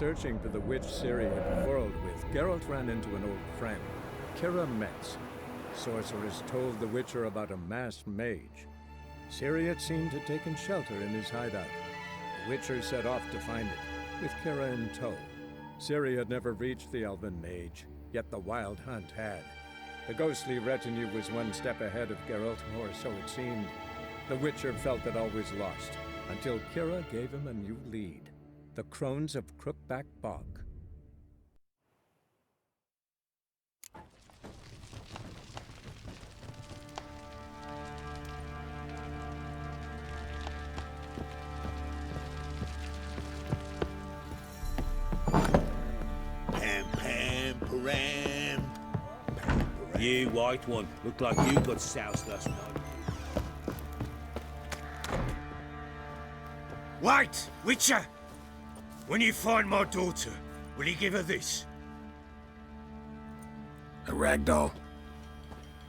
searching for the witch Ciri had quarreled with, Geralt ran into an old friend, Kira Metz. Sorceress told the Witcher about a masked mage. Ciri had seemed to have taken shelter in his hideout. The Witcher set off to find it, with Kira in tow. Ciri had never reached the elven mage, yet the wild hunt had. The ghostly retinue was one step ahead of Geralt, or so it seemed. The Witcher felt that all was lost, until Kira gave him a new lead. The Crones of Crookback Bog. Pam, pam, param. Pam, param. You white one, look like you got soused last night. Wait, Witcher! When you find my daughter, will you give her this? A ragdoll?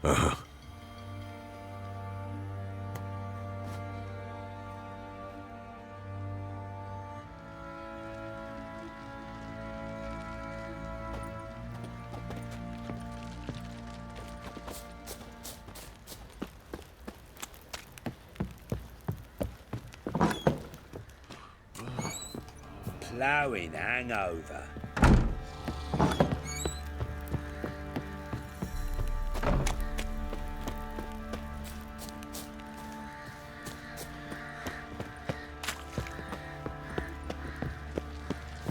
Uh-huh. Ploughing hangover.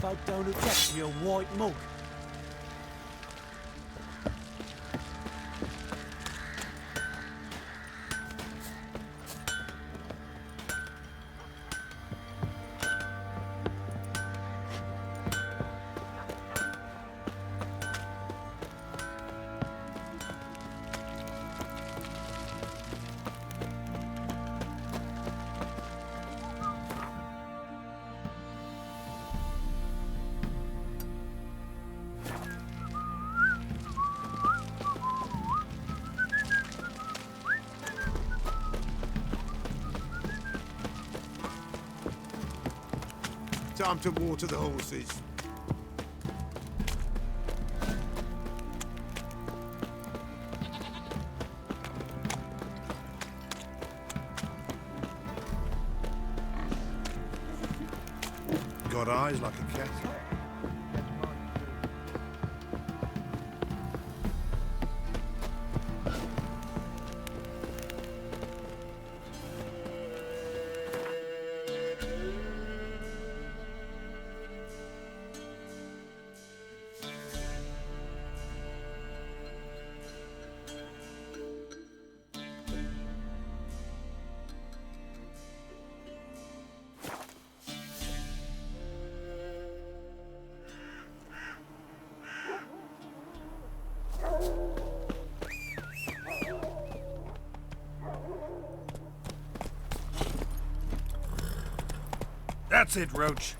Folk don't object to your white mug. Time to water the horses. Got eyes like a cat. That's it, Roach.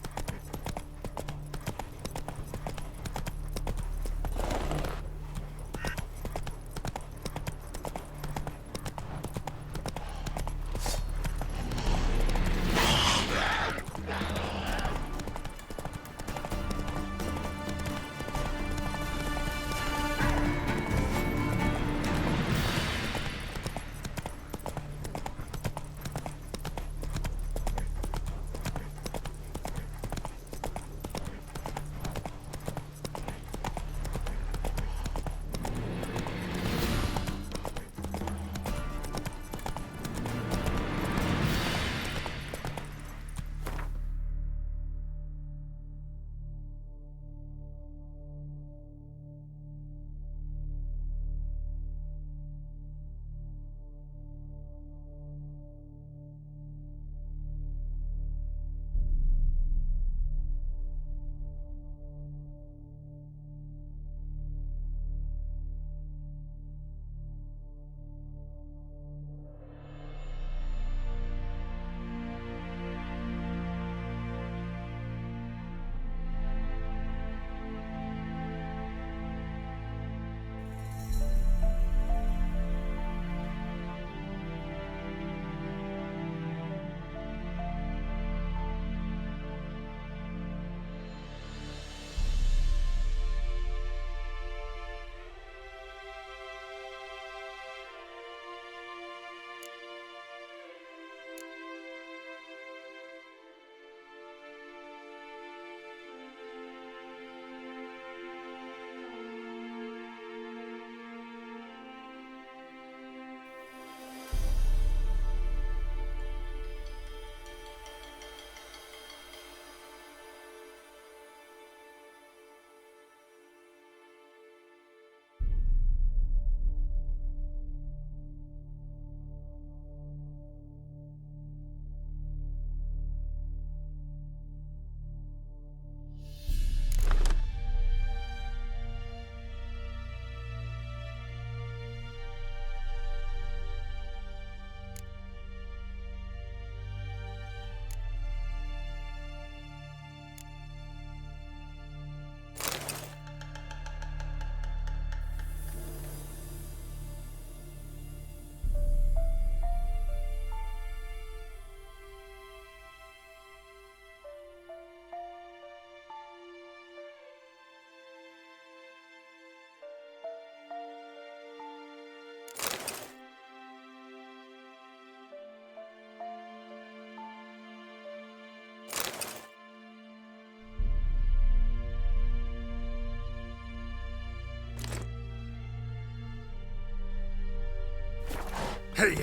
Hey,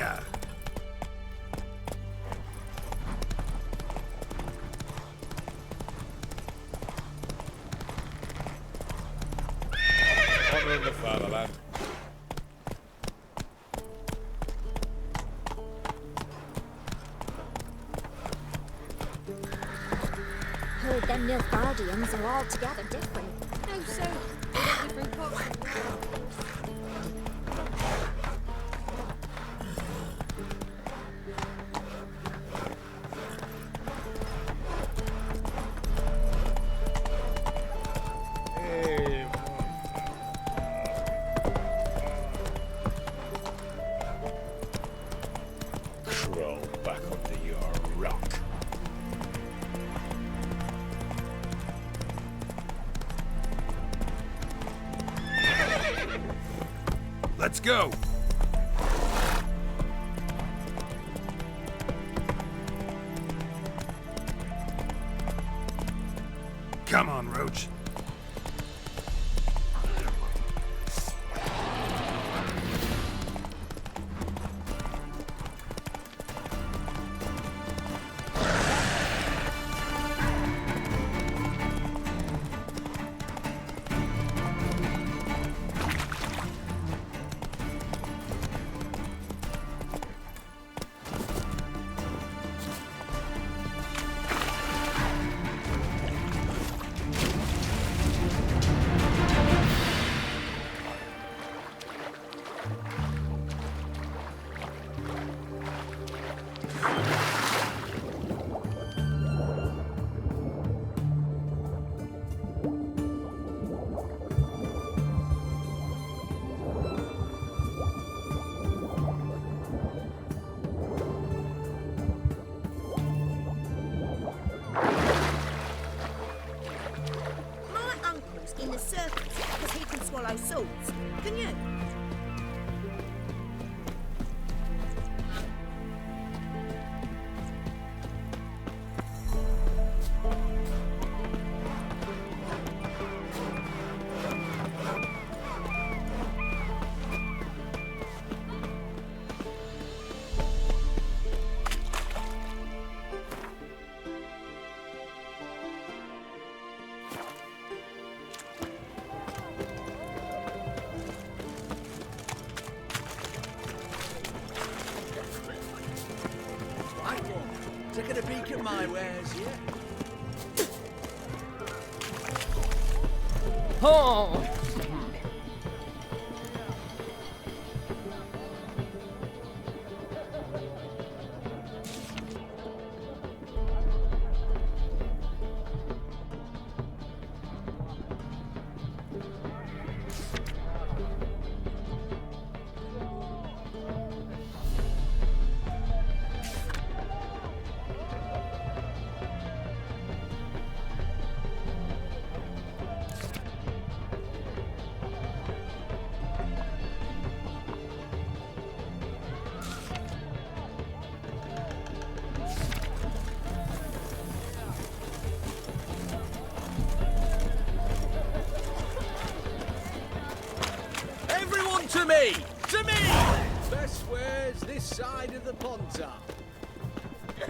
Honouring the fatherland. Heard them Nilfgaardians are altogether different. How so? Different culture. Crawl back under your rock. let's go. Come on, Roach. My uncle's in the circus because he can swallow swords. Can you? Taking a peek at my wares, yeah? Oh! Everyone to me! To me! Best wares this side of the Pontar.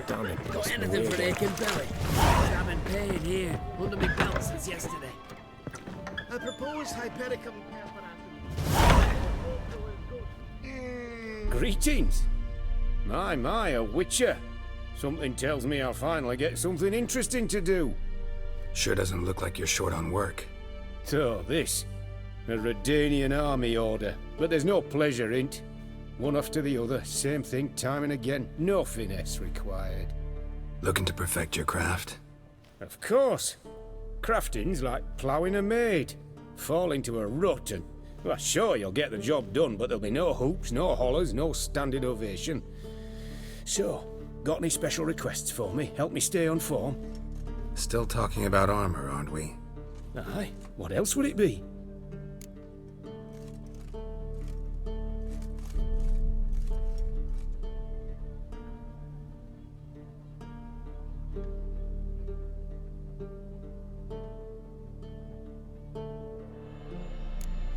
Got anything for an aching belly? I've been paying here, under my belt since yesterday. I propose Hypericum. Greetings! My, a witcher. Something tells me I'll finally get something interesting to do. Sure doesn't look like you're short on work. So, this. A Redanian army order. But there's no pleasure in't. One after the other, same thing time and again. No finesse required. Looking to perfect your craft? Of course. Crafting's like ploughing a maid. Fall into a rut and... Well, sure, you'll get the job done, but there'll be no hoops, no hollers, no standing ovation. So, got any special requests for me? Help me stay on form? Still talking about armor, aren't we? Aye, what else would it be?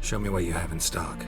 Show me what you have in stock.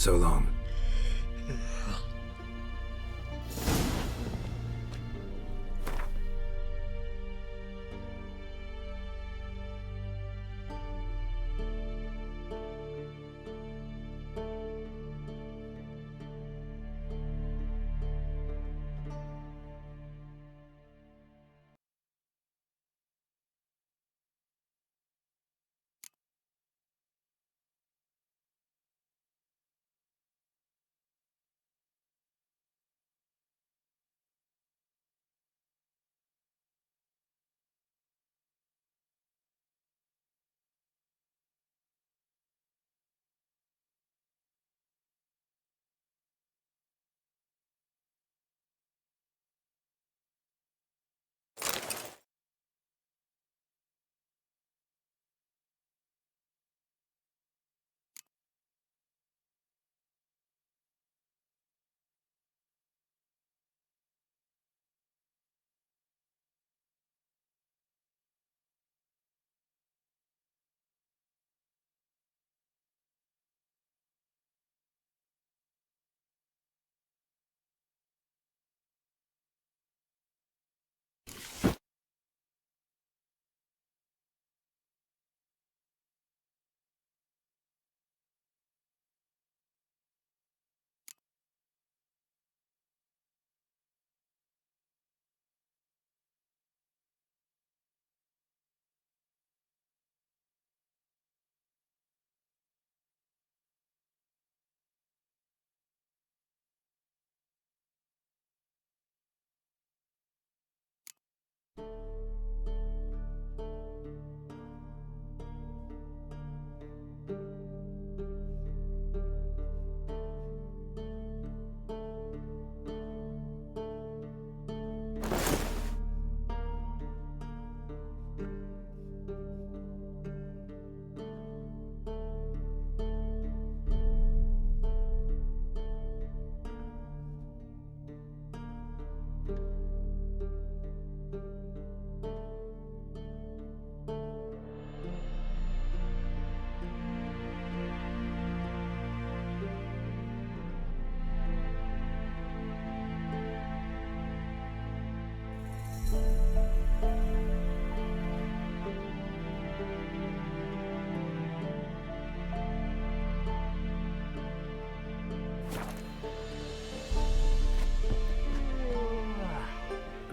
So long.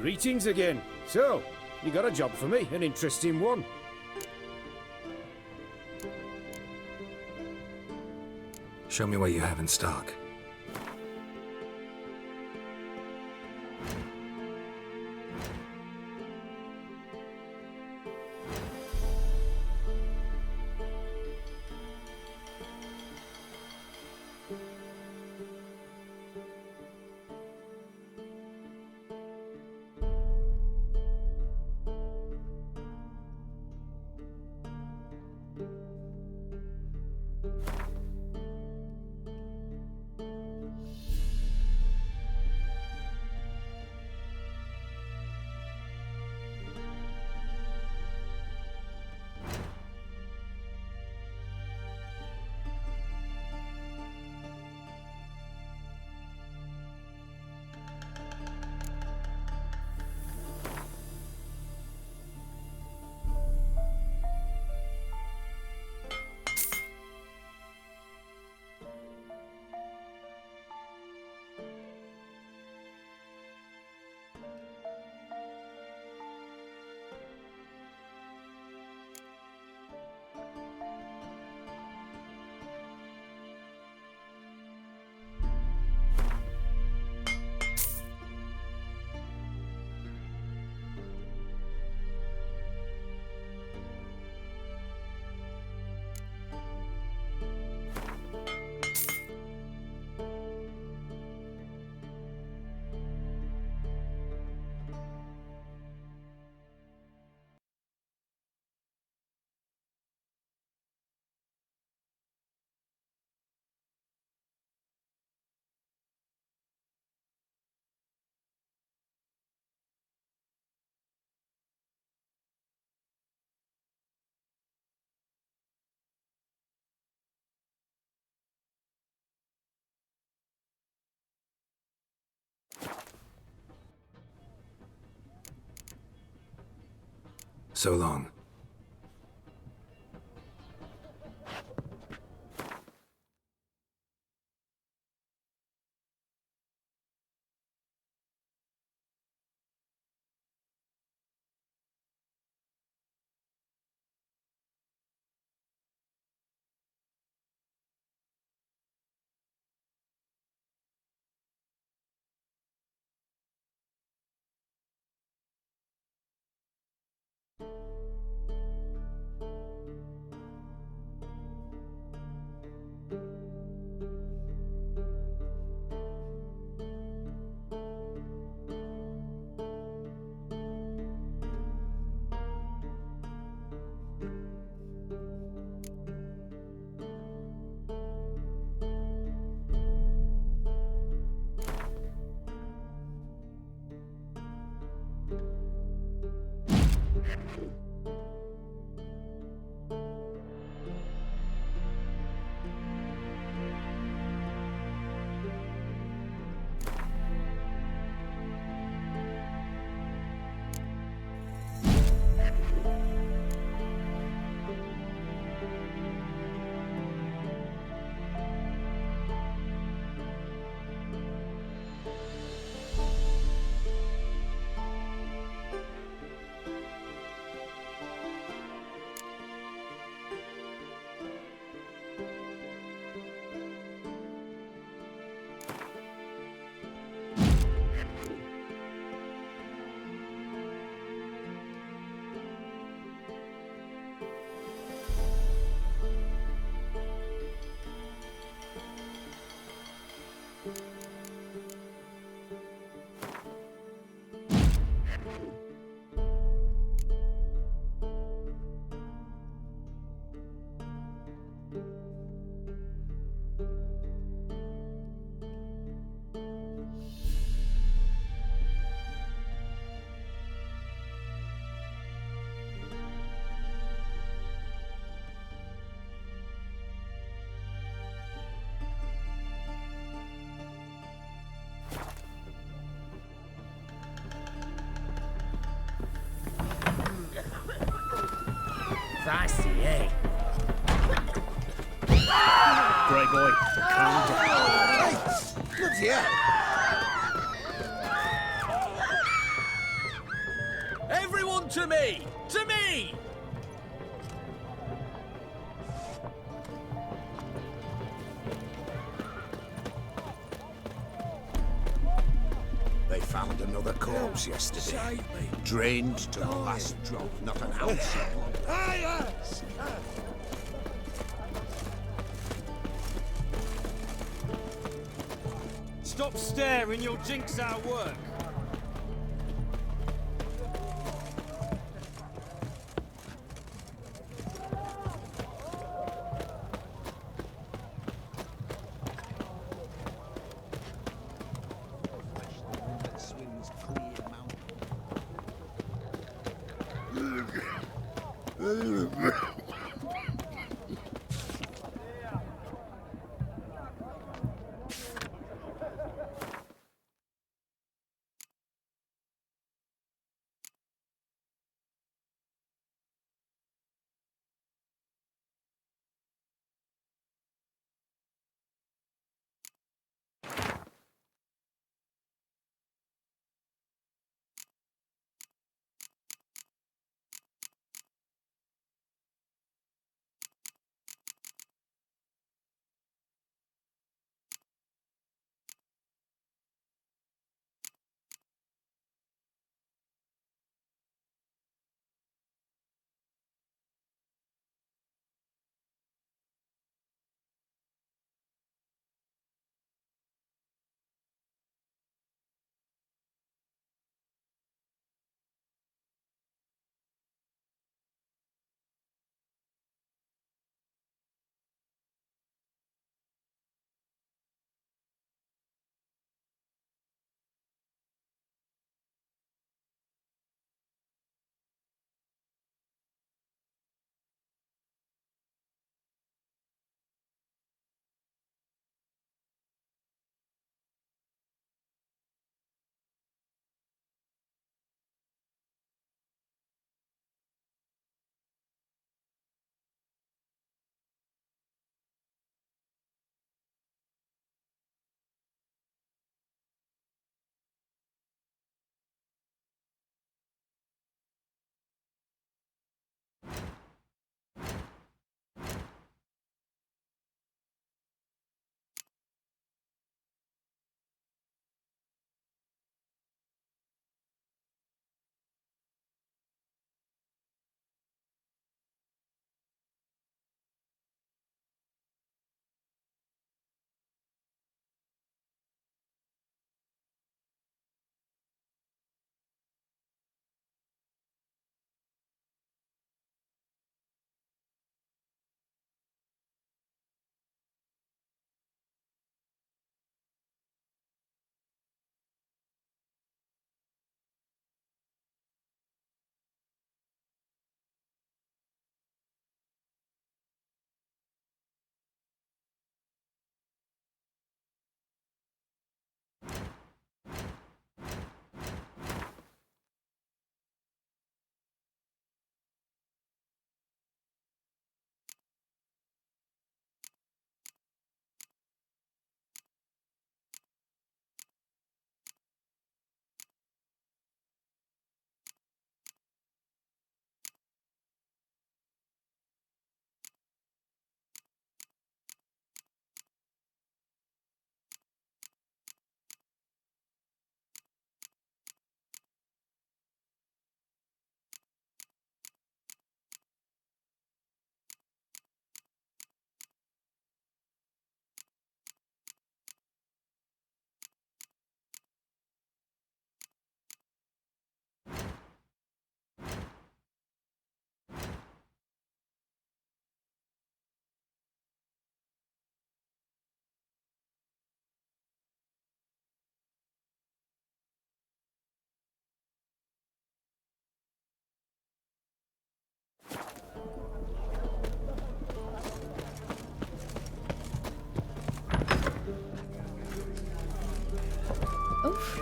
Greetings again. So, you got a job for me, an interesting one. Show me what you have in stock. So long. Feisty, eh? Grey boy, calm down. Bloody hell! Everyone to me! To me! They found another corpse yesterday. Drained to the last drop, not an ounce of blood. Stop staring, you'll jinx our work.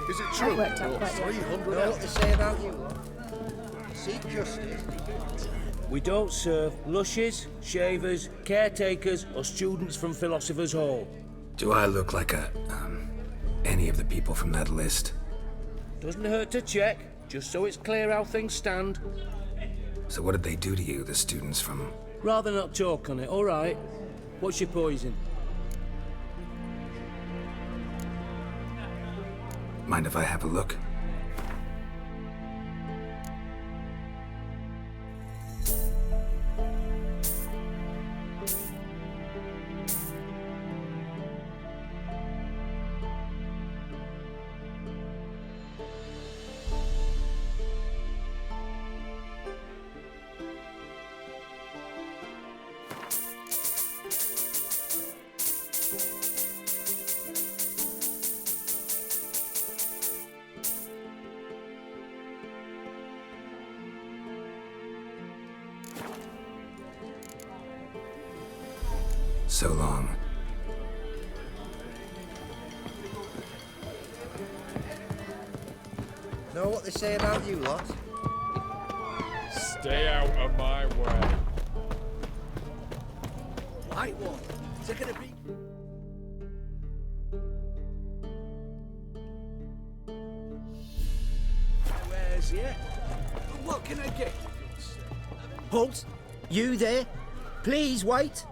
Is it That true? worked out quite well. 300 Know what they say about you lot? Seek justice. We don't serve lushes, shavers, caretakers, or students from Philosopher's Hall. Do I look like any of the people from that list? Doesn't hurt to check, just so it's clear how things stand. So what did they do to you, the students from... Rather not talk on it, all right? What's your poison? Mind if I have a look? So long. Know what they say about you lot? Stay out of my way. Right one. Is it gonna be? Where's yet? What can I get? Halt! You there? Please wait!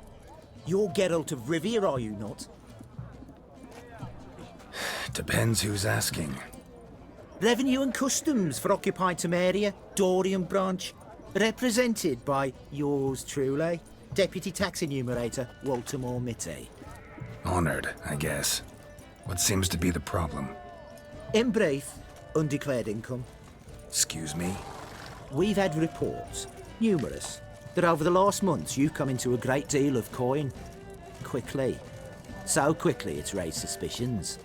You're Geralt of Rivia, are you not? Depends who's asking. Revenue and Customs for occupied Temeria, Dorian branch. Represented by yours truly, Deputy Tax Enumerator Walter Mitte. Honored, I guess. What seems to be the problem? In brief, undeclared income. Excuse me? We've had reports, numerous, that over the last months you've come into a great deal of coin. Quickly. So quickly it's raised suspicions.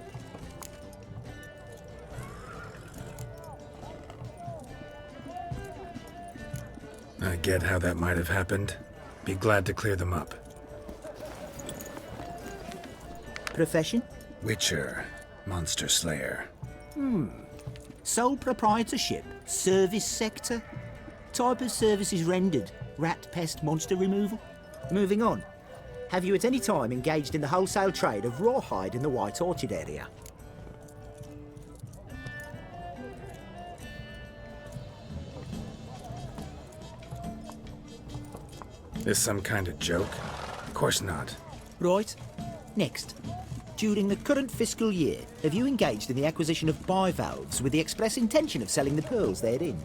I get how that might have happened. Be glad to clear them up. Profession? Witcher. Monster Slayer. Sole proprietorship? Service sector? Type of services rendered? Rat, pest, monster removal? Moving on. Have you at any time engaged in the wholesale trade of rawhide in the White Orchard area? This some kind of joke? Of course not. Right. Next. During the current fiscal year, have you engaged in the acquisition of bivalves with the express intention of selling the pearls therein?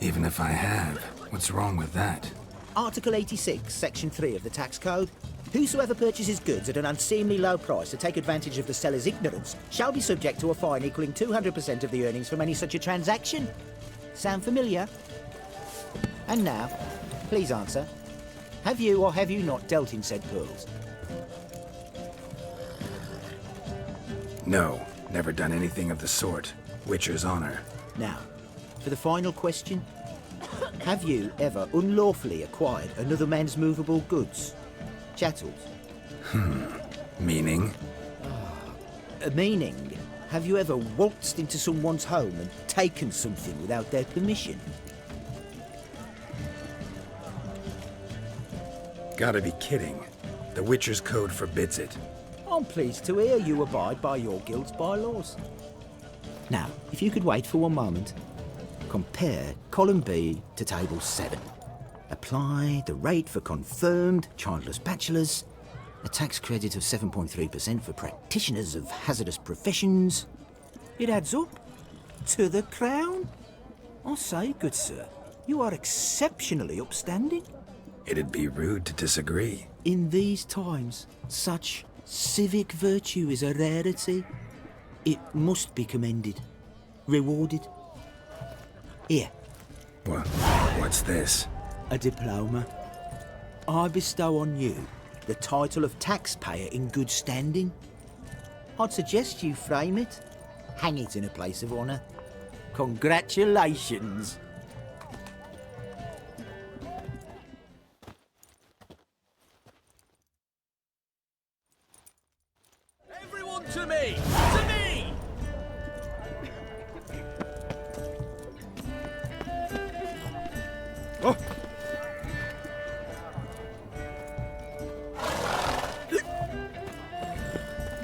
Even if I have, what's wrong with that? Article 86, Section 3 of the Tax Code. Whosoever purchases goods at an unseemly low price to take advantage of the seller's ignorance shall be subject to a fine equaling 200% of the earnings from any such a transaction. Sound familiar? And now, please answer. Have you or have you not dealt in said pearls? No, never done anything of the sort. Witcher's honor. Now, for the final question. Have you ever unlawfully acquired another man's movable goods? Chattels? Meaning? Meaning, have you ever waltzed into someone's home and taken something without their permission? Gotta be kidding. The Witcher's code forbids it. I'm pleased to hear you abide by your guild's bylaws. Now, if you could wait for one moment. Compare column B to table 7. Apply the rate for confirmed childless bachelors, a tax credit of 7.3% for practitioners of hazardous professions. It adds up to the crown. I say, good sir, you are exceptionally upstanding. It'd be rude to disagree. In these times, such civic virtue is a rarity. It must be commended, rewarded. Here. What's this? A diploma. I bestow on you the title of taxpayer in good standing. I'd suggest you frame it, hang it in a place of honour. Congratulations. Everyone to me! To me!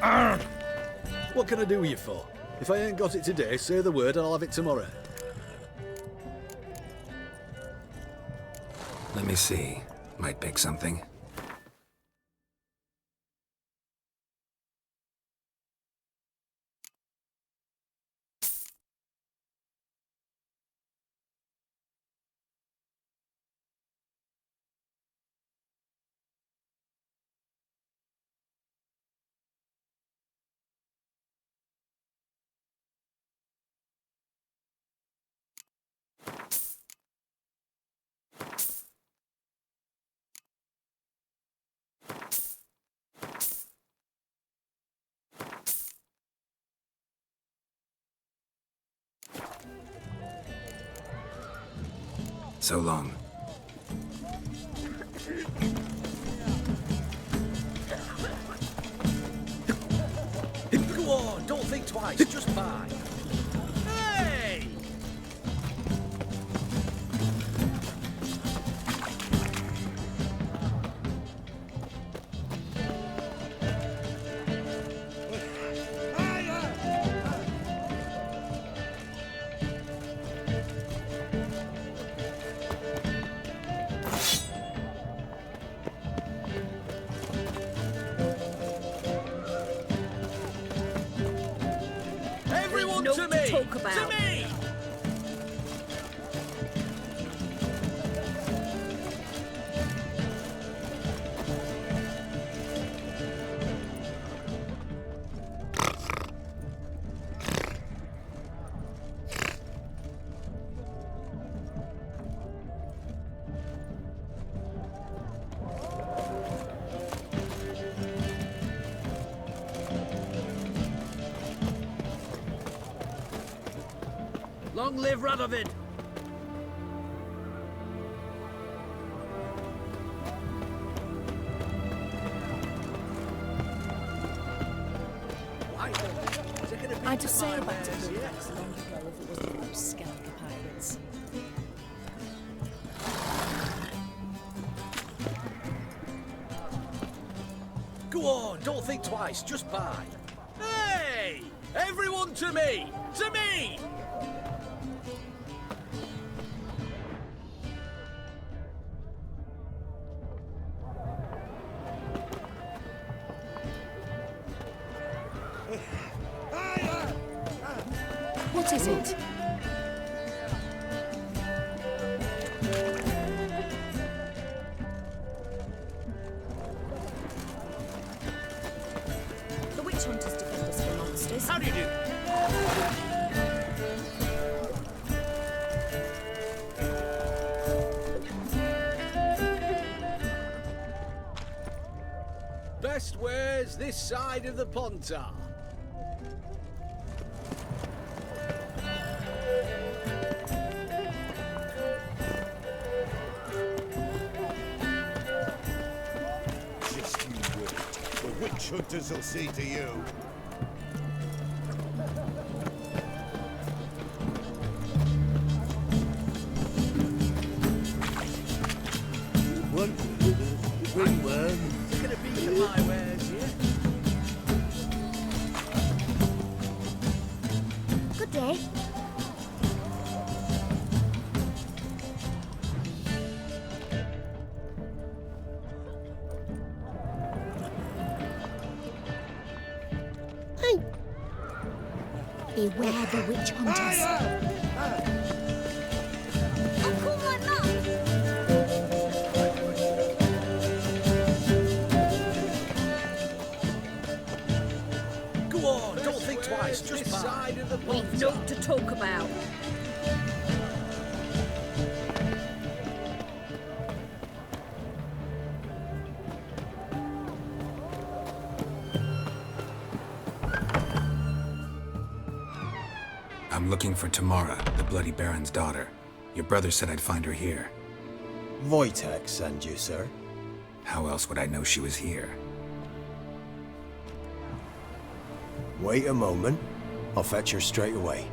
What can I do you for? If I ain't got it today, say the word and I'll have it tomorrow. Let me see. Might pick something. So long. Go on, don't think twice, just buy. Hey! Everyone to me! Talk about. To me! Long live Radovid! I'd have sailed back to Hillcrest long ago if it wasn't for those scoundrel pirates. Go on, don't think twice, just buy. Hey! Everyone to me! To me! What is it? The witch hunters defend us from monsters. How do you do? Best wares this side of the Pontar. Just you wait. The witch hunters will see to you. One ringworm. It's gonna be for my wares, yeah? Good day. Beware the witch hunters. I'll call my mum. Go on, don't think twice, just buy. Side of the We've naught to talk about. I'm looking for Tamara, the Bloody Baron's daughter. Your brother said I'd find her here. Wojtek sent you, sir. How else would I know she was here? Wait a moment. I'll fetch her straight away.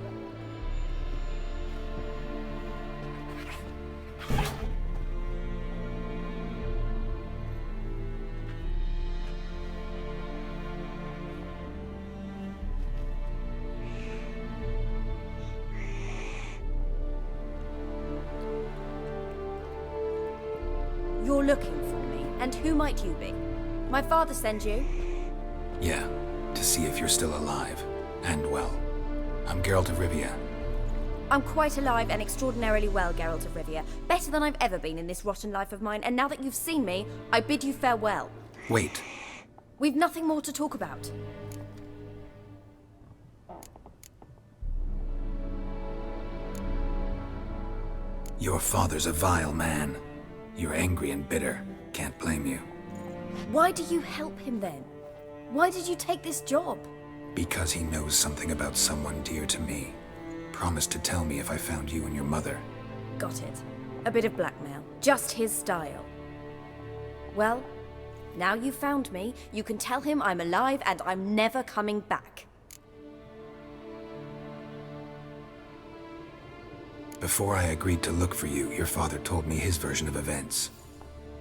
you're looking for me, and who might you be? My father sent you? Yeah, to see if you're still alive. And well. I'm Geralt of Rivia. I'm quite alive and extraordinarily well, Geralt of Rivia. Better than I've ever been in this rotten life of mine, and now that you've seen me, I bid you farewell. Wait. We've nothing more to talk about. Your father's a vile man. You're angry and bitter. Can't blame you. Why do you help him then? Why did you take this job? Because he knows something about someone dear to me. Promised to tell me if I found you and your mother. Got it. A bit of blackmail. Just his style. Well, now you've found me, you can tell him I'm alive and I'm never coming back. Before I agreed to look for you, your father told me his version of events.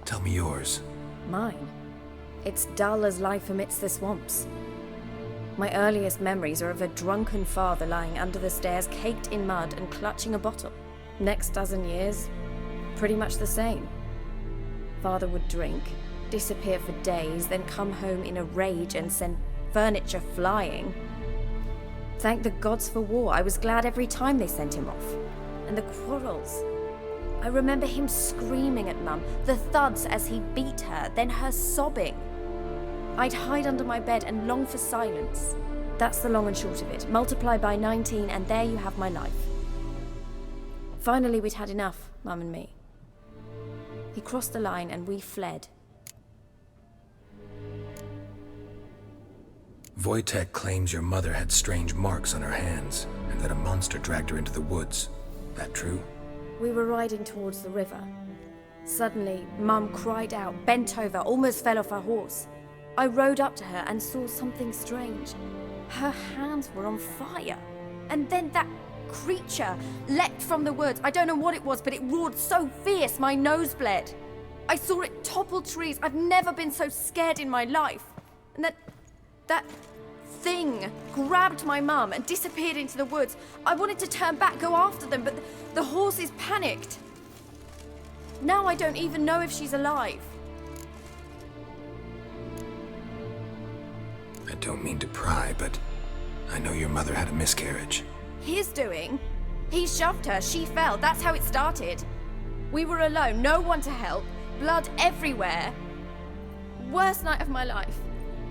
Tell me yours. Mine? It's dull as life amidst the swamps. My earliest memories are of a drunken father lying under the stairs, caked in mud and clutching a bottle. Next dozen years, pretty much the same. Father would drink, disappear for days, then come home in a rage and send furniture flying. Thank the gods for war. I was glad every time they sent him off. And the quarrels. I remember him screaming at Mum, the thuds as he beat her, then her sobbing. I'd hide under my bed and long for silence. That's the long and short of it. Multiply by 19 and there you have my life. Finally, we'd had enough, Mum and me. He crossed the line and we fled. Wojtek claims your mother had strange marks on her hands, and that a monster dragged her into the woods. That true? We were riding towards the river. Suddenly, Mum cried out, bent over, almost fell off her horse. I rode up to her and saw something strange. Her hands were on fire. And then that creature leapt from the woods. I don't know what it was, but it roared so fierce my nose bled. I saw it topple trees. I've never been so scared in my life. And that thing grabbed my mum and disappeared into the woods. I wanted to turn back, go after them, but the horses panicked. Now I don't even know if she's alive. I don't mean to pry, but I know your mother had a miscarriage. His doing? He shoved her, she fell, that's how it started. We were alone, no one to help, blood everywhere. Worst night of my life.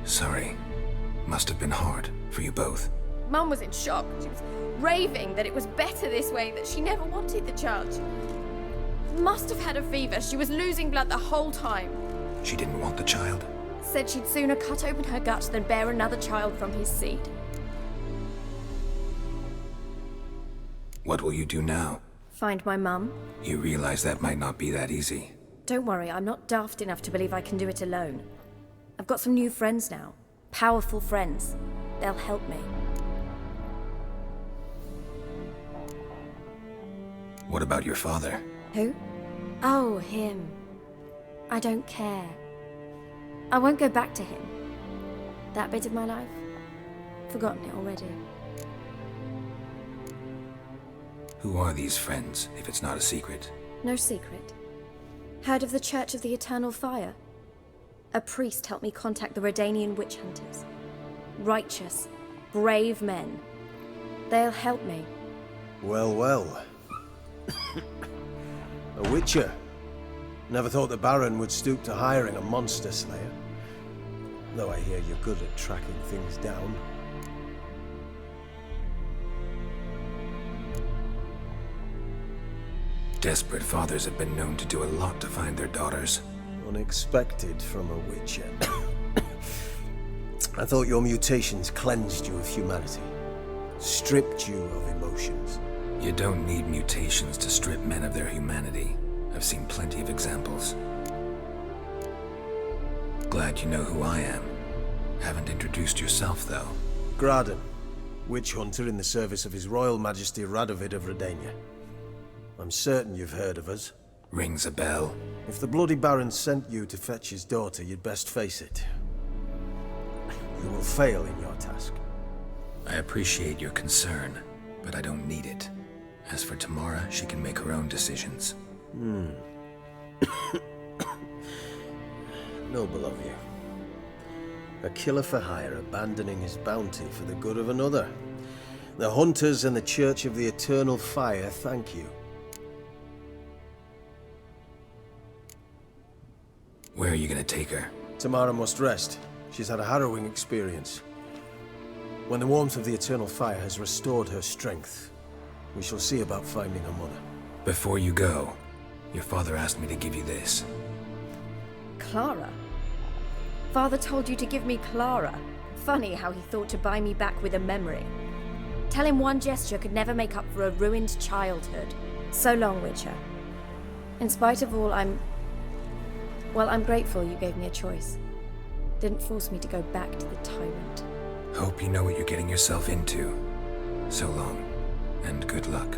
Sorry. Must have been hard for you both. Mum was in shock. She was raving that it was better this way, that she never wanted the child. She must have had a fever. She was losing blood the whole time. She didn't want the child? Said she'd sooner cut open her gut than bear another child from his seed. What will you do now? Find my mum. You realize that might not be that easy. Don't worry, I'm not daft enough to believe I can do it alone. I've got some new friends now. Powerful friends. They'll help me. What about your father? Who? Oh, him. I don't care. I won't go back to him. That bit of my life? Forgotten it already. Who are these friends, if it's not a secret? No secret. Heard of the Church of the Eternal Fire? A priest helped me contact the Redanian witch hunters. Righteous, brave men. They'll help me. Well, well. A witcher. Never thought the Baron would stoop to hiring a monster slayer. Though I hear you're good at tracking things down. Desperate fathers have been known to do a lot to find their daughters. Unexpected from a witcher. I thought your mutations cleansed you of humanity. Stripped you of emotions. You don't need mutations to strip men of their humanity. I've seen plenty of examples. Glad you know who I am. Haven't introduced yourself, though. Graden, witch hunter in the service of His Royal Majesty Radovid of Redania. I'm certain you've heard of us. Rings a bell. If the Bloody Baron sent you to fetch his daughter, you'd best face it. You will fail in your task. I appreciate your concern, but I don't need it. As for Tamara, she can make her own decisions. Noble of you. A killer for hire abandoning his bounty for the good of another. The hunters and the Church of the Eternal Fire thank you. Where are you gonna take her? Tamara must rest. She's had a harrowing experience. When the warmth of the Eternal Fire has restored her strength, we shall see about finding her mother. Before you go, your father asked me to give you this. Clara? Father told you to give me Clara. Funny how he thought to buy me back with a memory. Tell him one gesture could never make up for a ruined childhood. So long, Witcher. In spite of all, I'm grateful you gave me a choice. Didn't force me to go back to the tyrant. Hope you know what you're getting yourself into. So long, and good luck.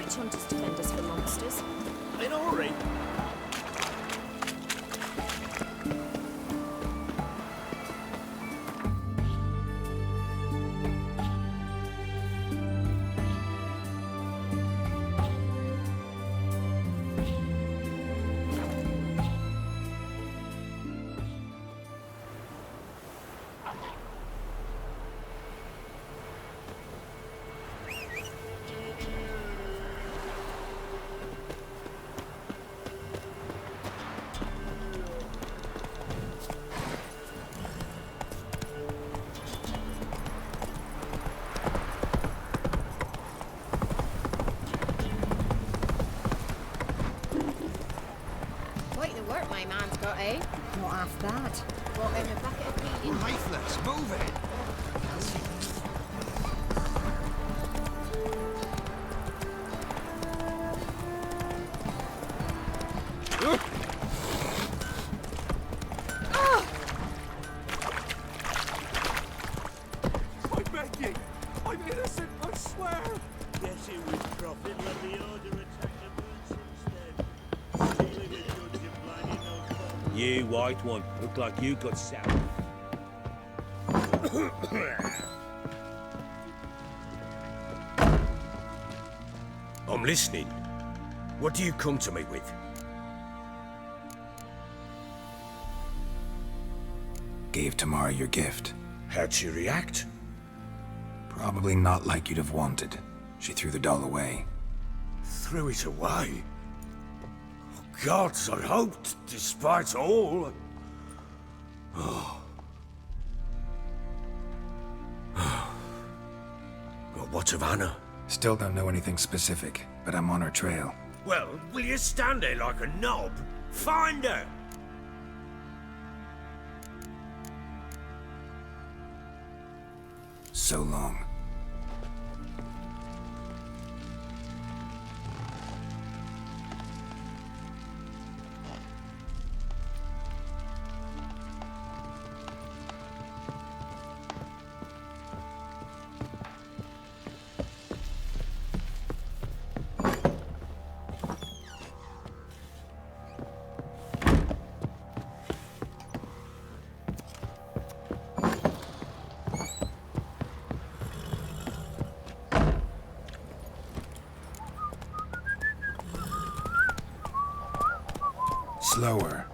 Hunters defend us from monsters. In a hurry. My man's got, eh? Not half bad. Brought him a bucket of peas. Lifeless, move it! I beg you! I'm innocent, I swear! Guess it was profit when the order attacked the boots instead. Stealing with goods and blinding no fun. You white one, look like you got sour. I'm listening. What do you come to me with? Gave Tamara your gift. How'd she react? Probably not like you'd have wanted. She threw the doll away. Threw it away? Oh, gods, I hoped, despite all. Oh. Well, what of Anna? Still don't know anything specific, but I'm on her trail. Well, will you stand there like a knob? Find her! So long. slower.